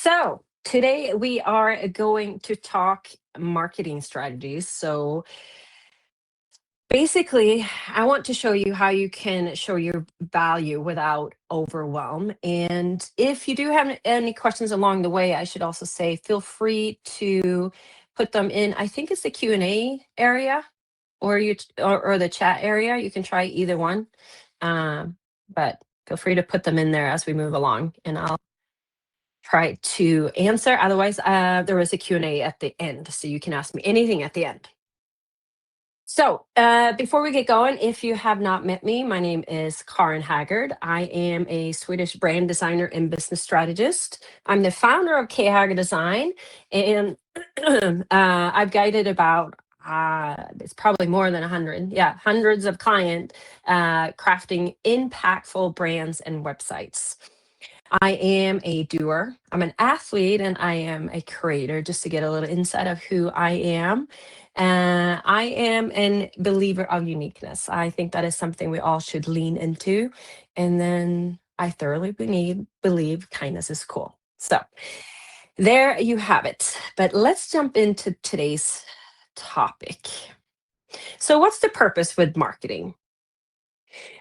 So today we are going to talk marketing strategies. So basically, I want to show you how you can show your value without overwhelm. And if you do have any questions along the way, I should also say feel free to put them in. I think it's the Q&A area or the chat area. You can try either one. But feel free to put them in there as we move along, and I'll try to answer. Otherwise, there is a Q&A at the end, so you can ask me anything at the end. So before we get going, if you have not met me, my name is Karin Haggard. I am a Swedish brand designer and business strategist. I'm the founder of K Haggard Design, and I've guided about it's probably more than 100, hundreds of clients crafting impactful brands and websites. I am a doer, I'm an athlete, and I am a creator, just to get a little insight of who I am. I am a believer of uniqueness. I think that is something we all should lean into. And then I thoroughly believe kindness is cool. So there you have it. But let's jump into today's topic. So, what's the purpose with marketing?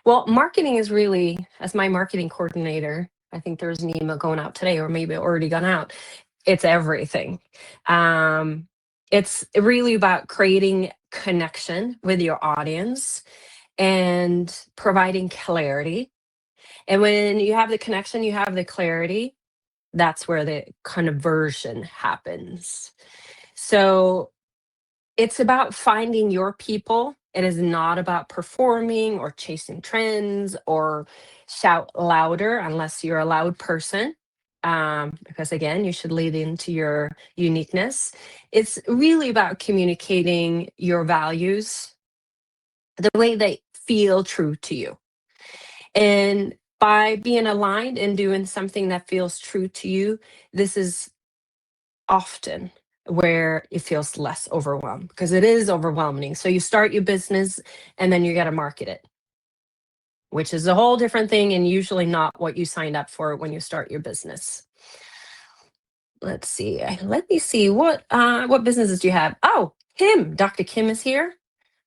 Well, marketing is really, as my marketing coordinator, I think there's an email going out today, or maybe already gone out. It's everything. It's really about creating connection with your audience and providing clarity. And when you have the connection, you have the clarity, that's where the conversion happens. So it's about finding your people. It is not about performing or chasing trends or shout louder unless you're a loud person. Because again, you should lead into your uniqueness. It's really about communicating your values the way they feel true to you. And by being aligned and doing something that feels true to you, this is often where it feels less overwhelmed, because it is overwhelming. So you start your business and then you got to market it, which is a whole different thing and usually not what you signed up for when you start your business. Let's see. Let me see what businesses do you have? Oh, Kim, Dr. Kim is here.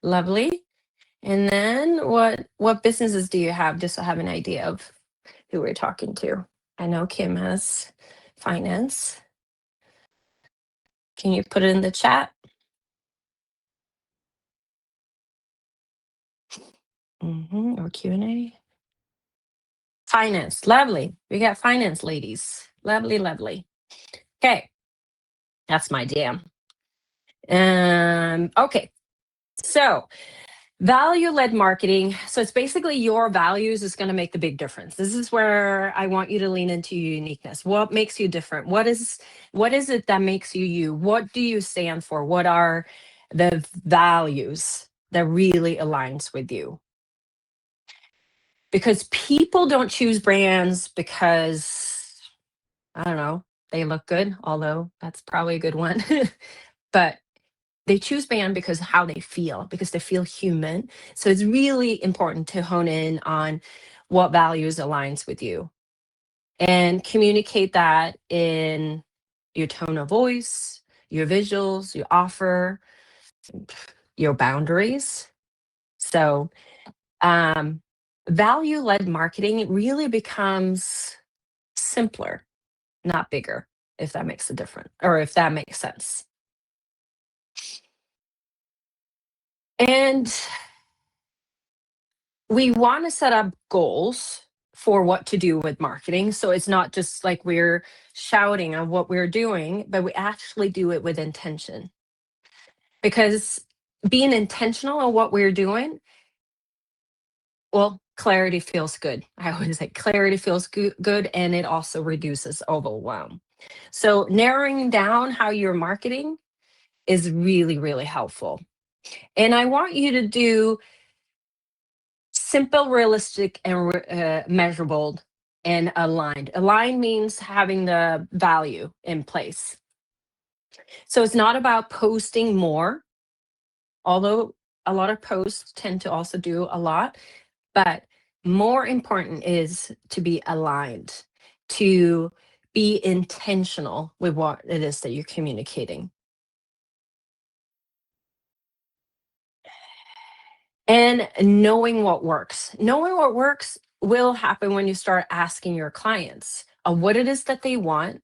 Lovely. And then what businesses do you have, just so I have an idea of who we're talking to? I know Kim has finance. Can you put it in the chat? Or Q&A. Finance, lovely. We got finance ladies. Lovely, lovely. Okay, that's my jam. Okay, so value-led marketing. So it's basically your values is going to make the big difference. This is where I want you to lean into your uniqueness. What makes you different? What is it that makes you you? What do you stand for? What are the values that really aligns with you? Because people don't choose brands because, I don't know, they look good, although that's probably a good one. But they choose brand because how they feel, because they feel human. So it's really important to hone in on what values aligns with you and communicate that in your tone of voice, your visuals, your offer, your boundaries. So value-led marketing really becomes simpler, not bigger, if that makes a difference, or if that makes sense. And we want to set up goals for what to do with marketing. So it's not just like we're shouting on what we're doing, but we actually do it with intention. Because being intentional on what we're doing, well, clarity feels good. I always say clarity feels good, and it also reduces overwhelm. So narrowing down how you're marketing is really, really helpful. And I want you to do simple, realistic, and measurable and aligned. Aligned means having the value in place. So it's not about posting more, although a lot of posts tend to also do a lot, but more important is to be aligned, to be intentional with what it is that you're communicating. And knowing what works will happen when you start asking your clients what it is that they want,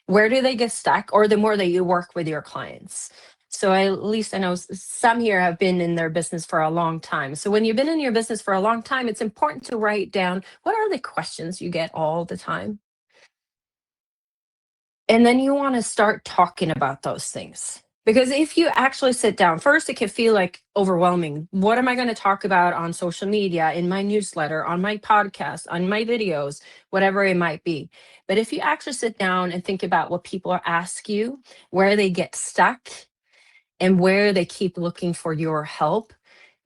where do they get stuck, or the more that you work with your clients. So at least I know some here have been in their business for a long time. So when you've been in your business for a long time, it's important to write down what are the questions you get all the time. And then you want to start talking about those things. Because if you actually sit down, first, it can feel like overwhelming. What am I going to talk about on social media, in my newsletter, on my podcast, on my videos, whatever it might be? But if you actually sit down and think about what people ask you, where they get stuck, and where they keep looking for your help,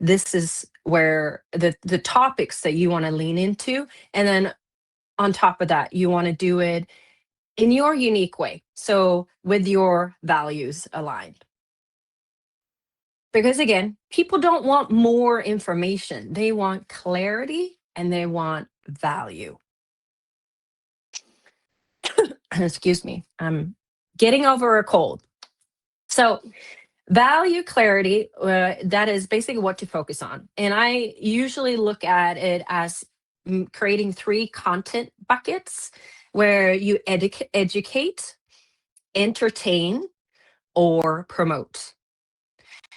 this is where the topics that you want to lean into. And then on top of that, you want to do it in your unique way. So with your values aligned. Because again, people don't want more information. They want clarity and they want value. Excuse me. I'm getting over a cold. So value clarity, that is basically what to focus on. And I usually look at it as creating 3 content buckets where you educate, entertain, or promote.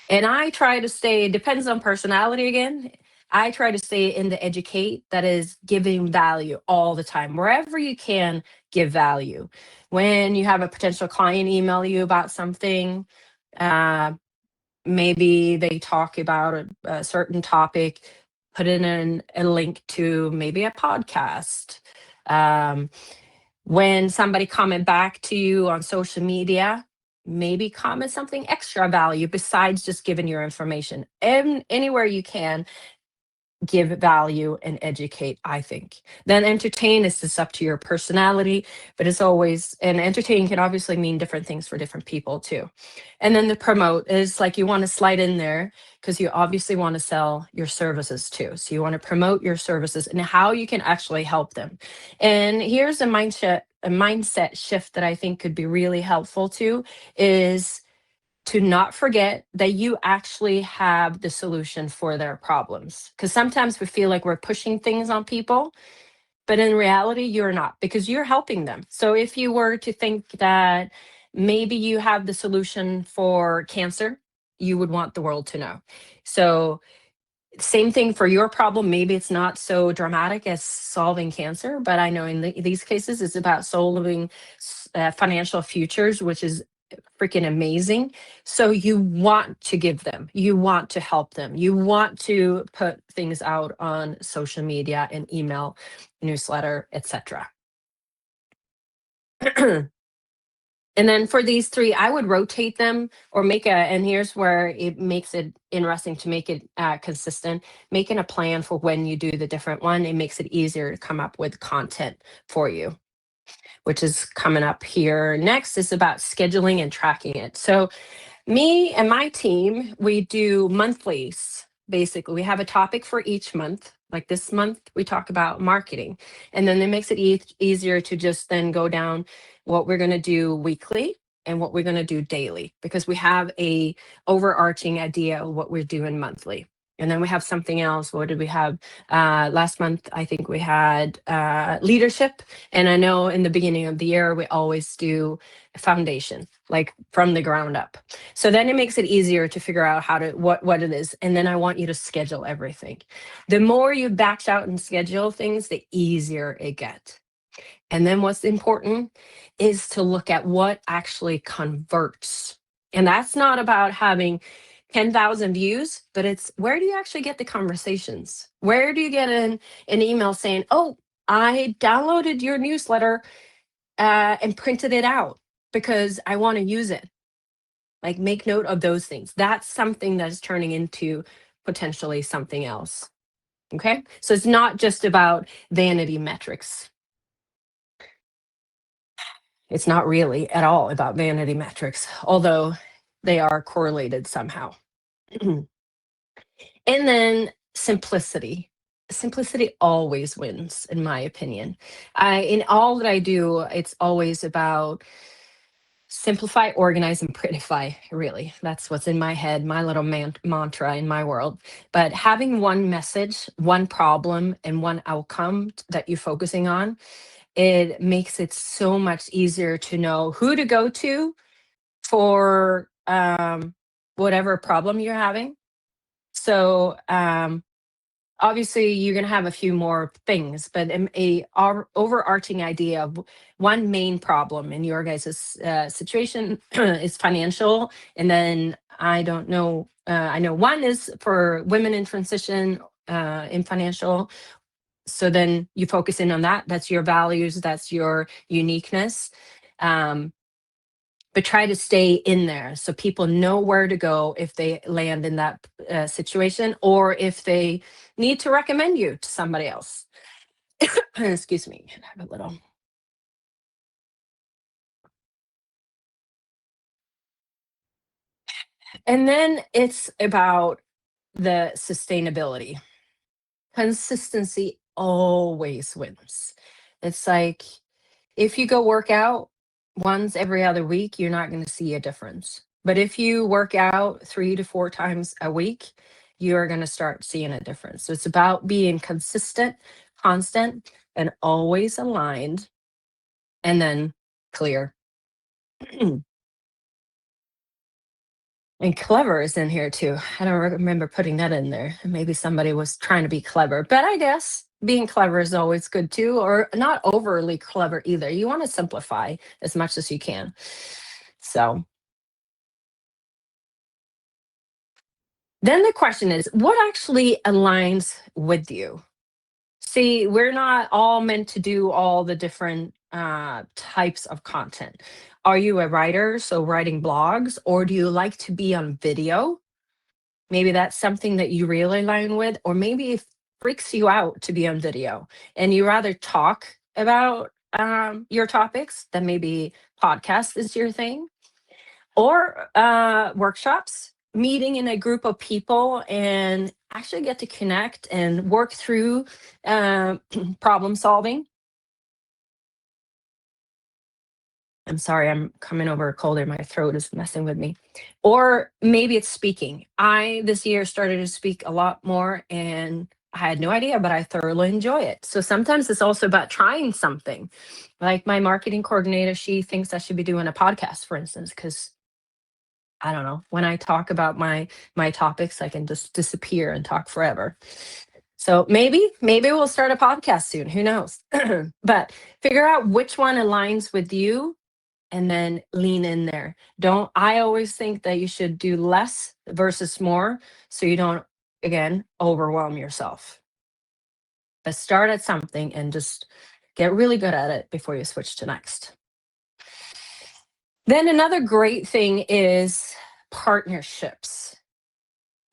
And I try to stay, it depends on personality again. I try to stay in the educate, that is giving value all the time, wherever you can give value. When you have a potential client email you about something, uh, maybe they talk about a certain topic, put in a link to maybe a podcast. Um, when somebody comment back to you on social media, maybe comment something extra value besides just giving your information. And anywhere you can, give value and educate, I think. Then entertain is just up to your personality, but it's always, and entertain can obviously mean different things for different people too. And then the promote is like you want to slide in there because you obviously want to sell your services too. So you want to promote your services and how you can actually help them. And here's a mindset shift that I think could be really helpful too, is to not forget that you actually have the solution for their problems. Because sometimes we feel like we're pushing things on people, but in reality, you're not, because you're helping them. So if you were to think that maybe you have the solution for cancer, you would want the world to know. So same thing for your problem. Maybe it's not so dramatic as solving cancer, but I know in these cases, it's about solving financial futures, which is freaking amazing. So you want to give them, you want to help them, you want to put things out on social media and email, newsletter, etc. And then for these 3, I would rotate them or and here's where it makes it interesting to make it consistent. Making a plan for when you do the different one, it makes it easier to come up with content for you, which is coming up here. Next is about scheduling and tracking it. So me and my team, we do monthlies. Basically, we have a topic for each month. Like this month, we talk about marketing. And then it makes it easier to just then go down what we're going to do weekly and what we're going to do daily, because we have a overarching idea of what we're doing monthly. And then we have something else. What did we have last month? I think we had leadership. And I know in the beginning of the year, we always do foundation, like from the ground up. So then it makes it easier to figure out how to what it is. And then I want you to schedule everything. The more you batch out and schedule things, the easier it gets. And then what's important is to look at what actually converts. And that's not about having 10,000 views, but it's where do you actually get the conversations? Where do you get an email saying, oh, I downloaded your newsletter and printed it out because I want to use it. Like make note of those things. That's something that's turning into potentially something else. Okay. So it's not just about vanity metrics. It's not really at all about vanity metrics, although they are correlated somehow. And then simplicity. simplicity always wins, in my opinion. In all that I do, it's always about simplify, organize, and prettify. Really, that's what's in my head, my little mantra in my world. But having one message, one problem, and one outcome that you're focusing on, it makes it so much easier to know who to go to for whatever problem you're having. So obviously, you're going to have a few more things, but overarching idea of one main problem in your guys' situation is financial. And then I don't know, I know one is for women in transition in financial. So then you focus in on that. That's your values, that's your uniqueness. Um, but try to stay in there so people know where to go if they land in that situation, or if they need to recommend you to somebody else. Excuse me, I have a little. And then it's about the sustainability. Consistency always wins. It's like, if you go work out once every other week, you're not going to see a difference. But if you work out 3 to 4 times a week, you're going to start seeing a difference. So it's about being consistent, constant, and always aligned, and then clear. And clever is in here too. I don't remember putting that in there. Maybe somebody was trying to be clever, but I guess being clever is always good too, or not overly clever either. You want to simplify as much as you can. So then the question is, what actually aligns with you? See, we're not all meant to do all the different types of content. Are you a writer, so writing blogs, or do you like to be on video? Maybe that's something that you really align with, or maybe it freaks you out to be on video and you rather talk about your topics than maybe podcast is your thing, or workshops, meeting in a group of people and actually get to connect and work through uh, problem solving. I'm sorry, I'm coming over colder. My throat is messing with me. Or maybe it's speaking. I this year started to speak a lot more, and I had no idea, but I thoroughly enjoy it. So sometimes it's also about trying something. Like my marketing coordinator, she thinks I should be doing a podcast, for instance, because I don't know, when I talk about my topics, I can just disappear and talk forever. So maybe we'll start a podcast soon. Who knows? But figure out which one aligns with you and then lean in there. Don't I always think that you should do less versus more so you don't, again, overwhelm yourself. But start at something and just get really good at it before you switch to next. Then another great thing is partnerships.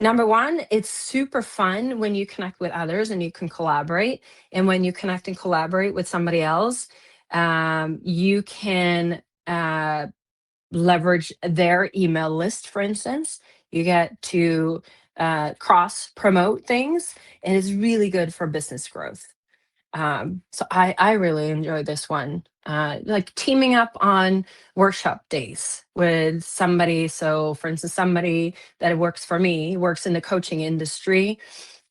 Number one, it's super fun when you connect with others and you can collaborate. And when you connect and collaborate with somebody else, you can leverage their email list, for instance. You get to cross promote things, and it's really good for business growth. So I really enjoy this one. Like teaming up on workshop days with somebody. So, for instance, somebody that works for me works in the coaching industry,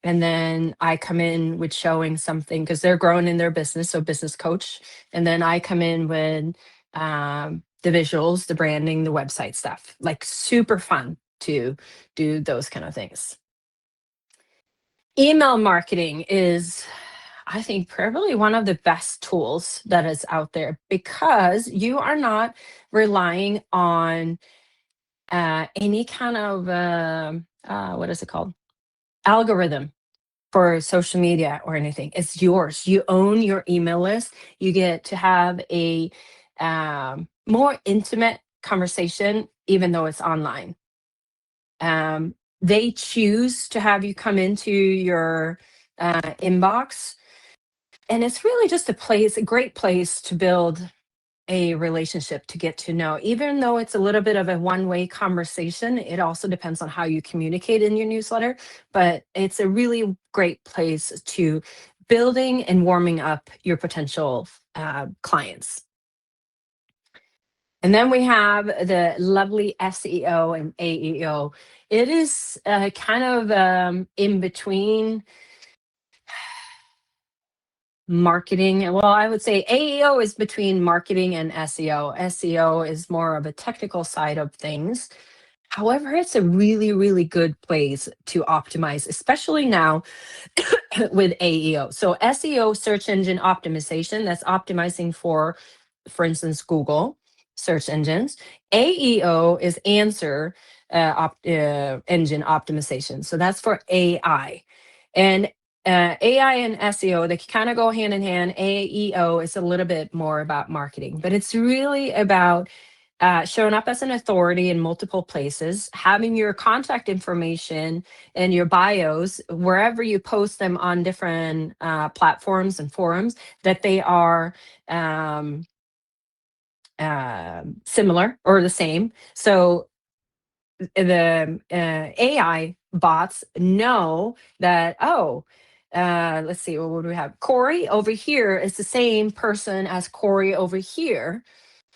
and then I come in with showing something because they're growing in their business, so business coach, and then I come in with the visuals, the branding, the website stuff. Like super fun to do those kind of things. Email marketing is, I think, probably one of the best tools that is out there because you are not relying on any kind of what is it called, algorithm for social media or anything. It's yours. You own your email list. You get to have a more intimate conversation, even though it's online. They choose to have you come into your inbox, and it's really just a great place to build a relationship to get to know. Even though it's a little bit of a one-way conversation, it also depends on how you communicate in your newsletter, but it's a really great place to building and warming up your potential clients. And then we have the lovely SEO and AEO. It is kind of in between marketing. Well, I would say AEO is between marketing and SEO. SEO is more of a technical side of things. However, it's a really, really good place to optimize, especially now with AEO. So SEO, search engine optimization, that's optimizing for instance, Google search engines. AEO is answer engine optimization. So that's for AI. And AI and SEO, they kind of go hand in hand. AEO is a little bit more about marketing, but it's really about showing up as an authority in multiple places, having your contact information and your bios wherever you post them on different platforms and forums, that they are um, similar or the same. So the AI bots know that, oh, let's see, what would we have? Corey over here is the same person as Corey over here,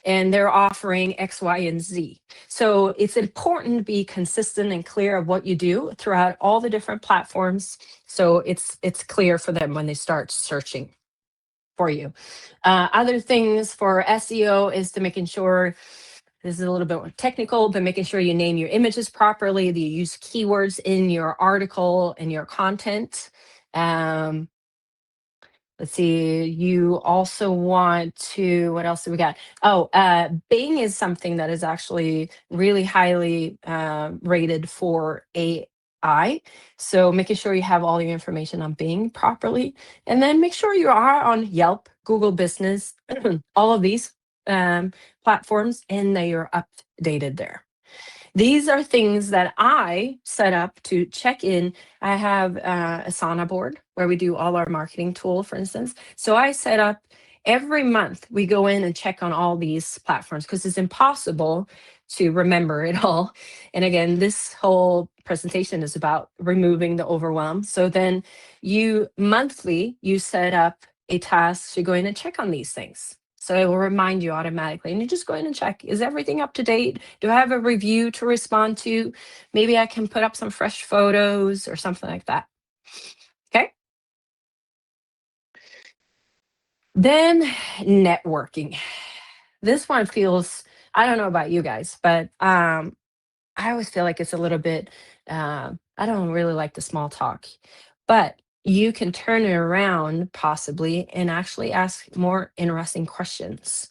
and they're offering X, Y, and Z. So it's important to be consistent and clear of what you do throughout all the different platforms. So it's clear for them when they start searching for you. Other things for SEO is to making sure, this is a little bit more technical, but making sure you name your images properly, that you use keywords in your article and your content. Um, let's see, you also want to, what else do we got? Oh, Bing is something that is actually really highly rated for AI. So making sure you have all your information on Bing properly. And then make sure you are on Yelp, Google Business, all of these platforms, and that you're updated there. These are things that I set up to check in. I have a Asana board where we do all our marketing tool, for instance. So I set up every month, we go in and check on all these platforms because it's impossible to remember it all. And again, this whole presentation is about removing the overwhelm. So then you monthly, you set up a task to go in and check on these things. So it will remind you automatically. And you just go in and check, is everything up to date? Do I have a review to respond to? Maybe I can put up some fresh photos or something like that. Okay. Then networking. This one feels, I don't know about you guys, but I always feel like it's a little bit, I don't really like the small talk, but you can turn it around possibly and actually ask more interesting questions.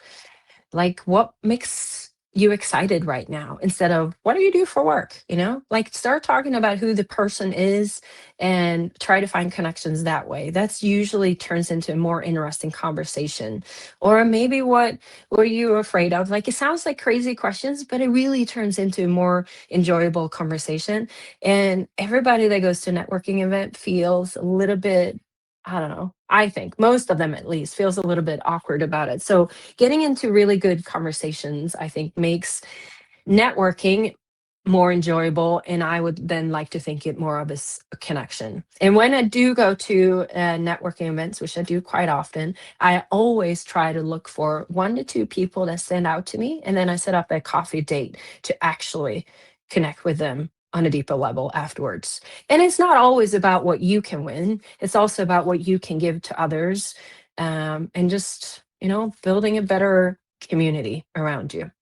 Like, what makes you excited right now, instead of what do you do for work? Like, start talking about who the person is and try to find connections that way. That's usually turns into a more interesting conversation. Or maybe, what were you afraid of? Like, it sounds like crazy questions, but it really turns into a more enjoyable conversation. And everybody that goes to a networking event feels a little bit, I don't know, I think most of them at least feels a little bit awkward about it. So getting into really good conversations, I think, makes networking more enjoyable. And I would then like to think it more of a connection. And when I do go to networking events, which I do quite often, I always try to look for 1 to 2 people that stand out to me. And then I set up a coffee date to actually connect with them on a deeper level afterwards. And it's not always about what you can win, it's also about what you can give to others, and just, building a better community around you.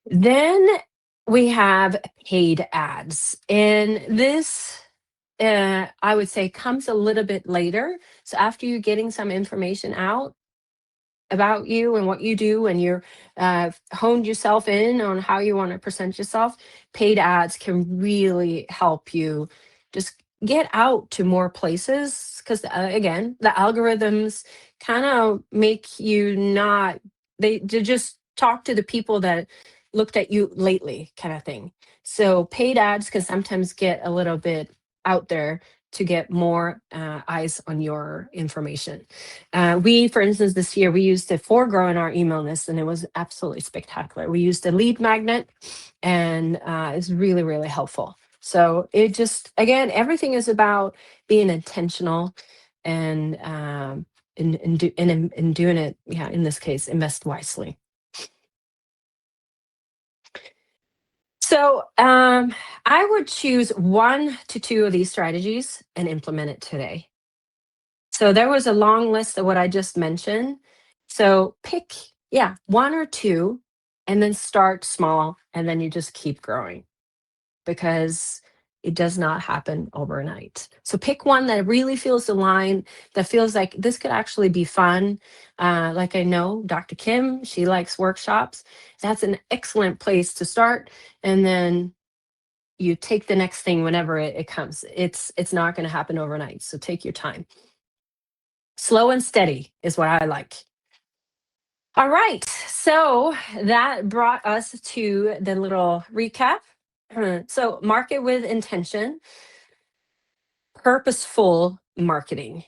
Then we have paid ads. And this, I would say, comes a little bit later. So after you're getting some information out about you and what you do, and you're honed yourself in on how you want to present yourself, paid ads can really help you just get out to more places. Because again, the algorithms kind of make you not, they just talk to the people that looked at you lately, kind of thing. So paid ads can sometimes get a little bit out there to get more eyes on your information. For instance, this year we used a foregrow in our email list, and it was absolutely spectacular. We used a lead magnet, and it's really, really helpful. So it just, again, everything is about being intentional and in doing it. Yeah, in this case, invest wisely. So I would choose 1 to 2 of these strategies and implement it today. So there was a long list of what I just mentioned. So pick, yeah, 1 or 2, and then start small, and then you just keep growing, because it does not happen overnight. So pick one that really feels aligned, that feels like this could actually be fun. Like, I know Dr. Kim, she likes workshops. That's an excellent place to start. And then you take the next thing whenever it comes. It's not going to happen overnight. So take your time. Slow and steady is what I like. All right. So that brought us to the little recap. So market with intention, purposeful marketing.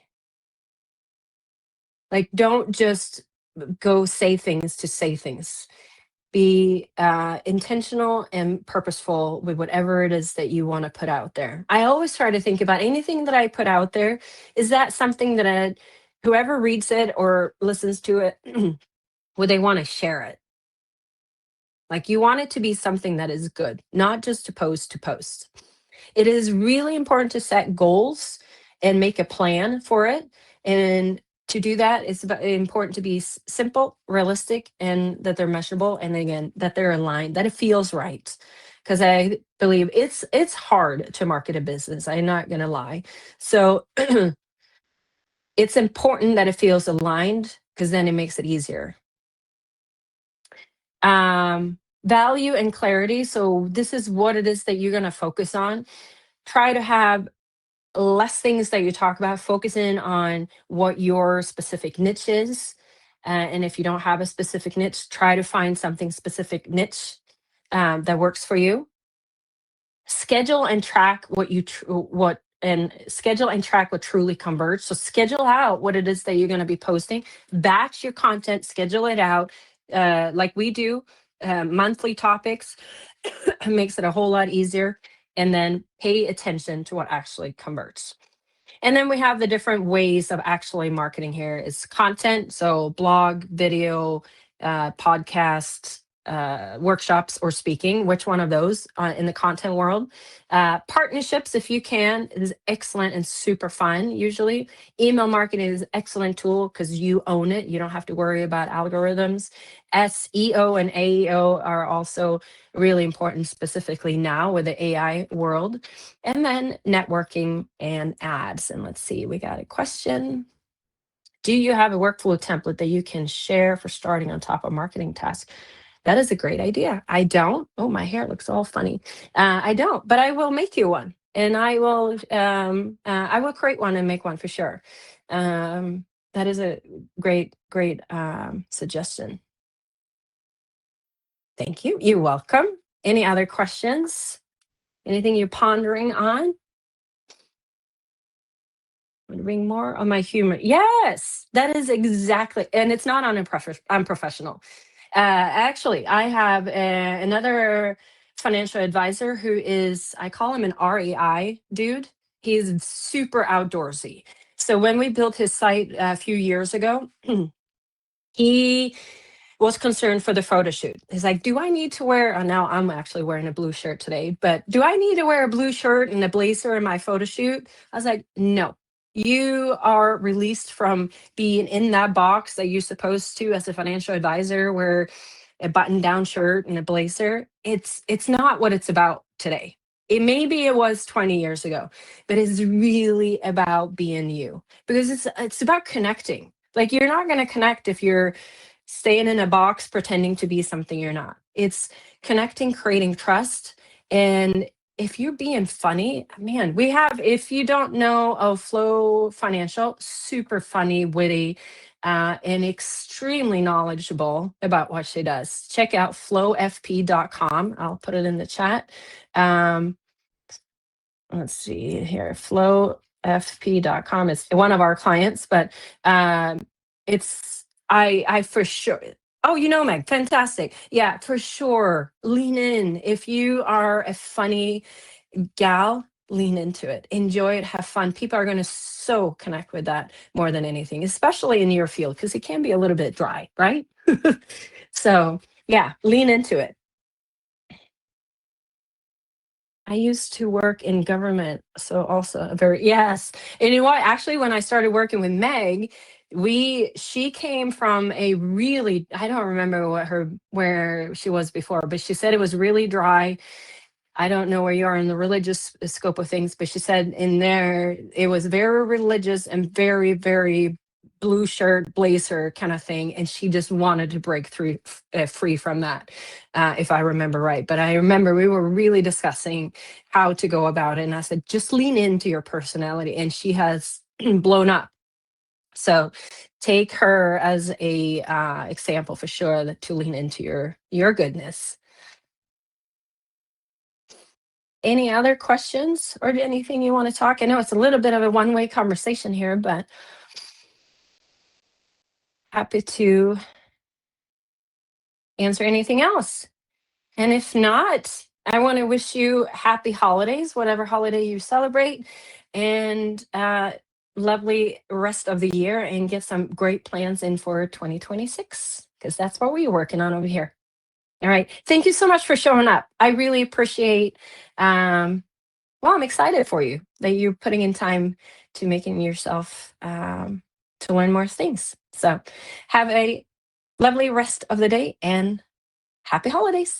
Like, don't just go say things to say things. Be intentional and purposeful with whatever it is that you want to put out there. I always try to think about anything that I put out there. Is that something that whoever reads it or listens to it, would they want to share it? Like, you want it to be something that is good, not just to post to post. It is really important to set goals and make a plan for it. And to do that, it's important to be simple, realistic, and that they're measurable. And again, that they're aligned, that it feels right. Because I believe it's hard to market a business. I'm not going to lie. So it's important that it feels aligned, because then it makes it easier. Value and clarity. So this is what it is that you're going to focus on. Try to have less things that you talk about, focus in on what your specific niche is. And if you don't have a specific niche, try to find something specific niche that works for you. Schedule and track schedule and track what truly converts. So schedule out what it is that you're going to be posting, batch your content, schedule it out, like we do, monthly topics. Makes it a whole lot easier. And then pay attention to what actually converts. And then we have the different ways of actually marketing here is content. So blog, video, podcast, workshops, or speaking, which one of those in the content world. Partnerships, if you can, is excellent and super fun. Usually email marketing is an excellent tool because you own it. You don't have to worry about algorithms. SEO and AEO are also really important, specifically now with the AI world. And then networking and ads. And let's see, we got a question. Do you have a workflow template that you can share for starting on top of marketing tasks? That is a great idea. I don't. Oh, my hair looks all funny. I don't, but I will make you one, and I will create one and make one for sure. That is a great suggestion. Thank you. You're welcome. Any other questions? Anything you're pondering on? Ring more on my humor. Yes, that is exactly, and it's not unprofessional. Actually, I have another financial advisor who is, I call him an REI dude. He's super outdoorsy. So when we built his site a few years ago, he was concerned for the photo shoot. He's like, do I need to wear, oh, now I'm actually wearing a blue shirt today, but do I need to wear a blue shirt and a blazer in my photo shoot? I was like, no, you are released from being in that box that you're supposed to as a financial advisor, wear a button down shirt and a blazer. It's not what it's about today. Maybe it was 20 years ago, but it's really about being you, because it's about connecting. Like, you're not going to connect if you're staying in a box pretending to be something you're not. It's connecting, creating trust. And if you're being funny, man, we have, if you don't know of Flow Financial, super funny, witty, and extremely knowledgeable about what she does. Check out flowfp.com. I'll put it in the chat. Let's see here, Flow fp.com is one of our clients, but it's I for sure. Oh, you know Meg, fantastic. Yeah, for sure. Lean in. If you are a funny gal, lean into it. Enjoy it, have fun. People are going to so connect with that more than anything, especially in your field because it can be a little bit dry, right? So, yeah, lean into it. I used to work in government, so also a very yes. And you know what? Actually, when I started working with Meg, we she came from a really I don't remember what her where she was before, but she said it was really dry. I don't know where you are in the religious scope of things, but she said in there it was very religious and very, very blue shirt, blazer kind of thing. And she just wanted to break through free from that, if I remember right. But I remember we were really discussing how to go about it. And I said, just lean into your personality. And she has blown up. So take her as a example for sure to lean into your goodness. Any other questions or anything you want to talk? I know it's a little bit of a one-way conversation here, but happy to answer anything else. And if not, I want to wish you happy holidays, whatever holiday you celebrate, and lovely rest of the year, and get some great plans in for 2026 because that's what we're working on over here. All right. Thank you so much for showing up. I really appreciate um, well, I'm excited for you that you're putting in time to making yourself to learn more things. So have a lovely rest of the day and happy holidays.